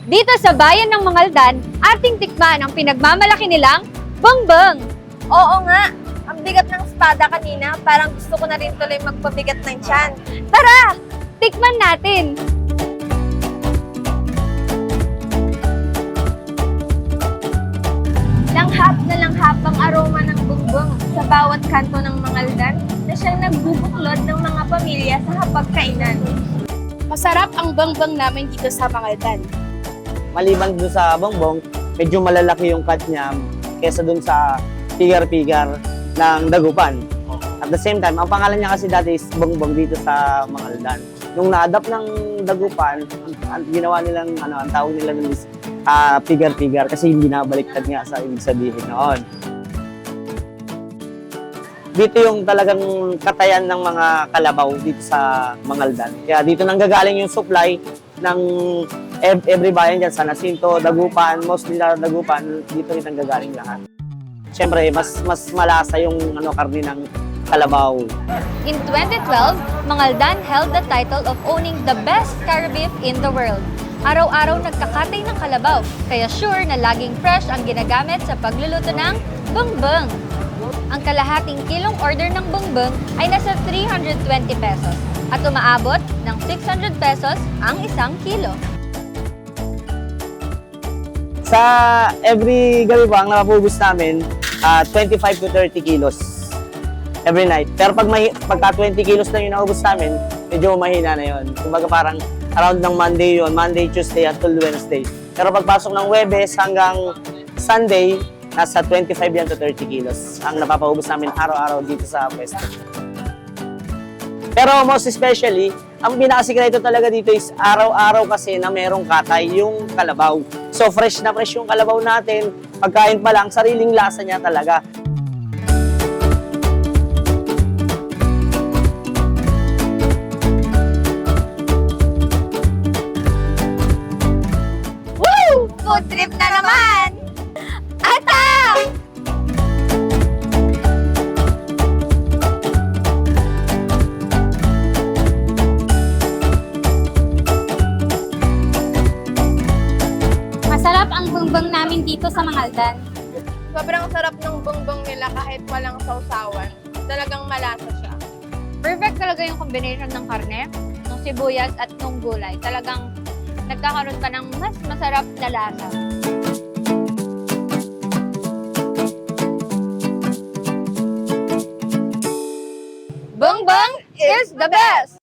Dito sa bayan ng Mangaldan, ating tikman ang pinagmamalaki nilang bongbong. Oo nga, ang bigat ng espada kanina, parang gusto ko na rin tuloy magpabigat ng tiyan. Tara, tikman natin. Langhap na langhap ang aroma ng bongbong sa bawat kanto ng Mangaldan na siyang nagbubuklod ng mga pamilya sa hapagkainan. Masarap ang bongbong namin dito sa Mangaldan. Maliban dun sa bongbong, medyo malalaki yung cut niya kesa dun sa pigar-pigar ng dagupan. At the same time, ang pangalan niya kasi dati is bongbong dito sa Mangaldan. Nung na-adapt ng dagupan, ang ginawa nilang, ang tawag nila nun is pigar-pigar kasi hindi nabaliktad nga sa ibig sabihin noon. Dito yung talagang katayan ng mga kalabaw dito sa Mangaldan. Kaya dito nanggagaling yung supply ng every bayan dyan, San Jacinto, Dagupan, mostly na Dagupan, dito rin nanggagaling lahat. Siyempre, mas malasa yung karne ng kalabaw. In 2012, Mangaldan held the title of owning the best car beef in the world. Araw-araw nagkakatay ng kalabaw, kaya sure na laging fresh ang ginagamit sa pagluluto ng bongbong. Ang kalahating kilong order ng bongbong ay nasa 320 pesos at umaabot ng 600 pesos ang isang kilo. Sa every gabi po, ang napapubos namin, 25 to 30 kilos every night. Pero pagka 20 kilos lang yung naubos namin, medyo mahina na yun. Kumbaga parang around ng Monday yun, Monday, Tuesday, until Wednesday. Pero pagpasok ng Huwebes hanggang Sunday, nasa 25 yan to 30 kilos ang napapaubos namin araw-araw dito sa pwesto. Pero most especially, ang pinakasikreto talaga dito is araw-araw kasi na merong katay yung kalabaw. So fresh na fresh yung kalabaw natin, pagkain pa lang, sariling lasa niya talaga. Woo! Food trip na naman! Ata! Masarap ang bongbong namin dito sa Mangaldan. Sobrang sarap ng bongbong nila kahit walang sausawan. Talagang malasa siya. Perfect talaga yung combination ng karne, ng sibuyas at ng gulay. Talagang nagkakaroon pa ng mas masarap na lasa. Bongbong is the best!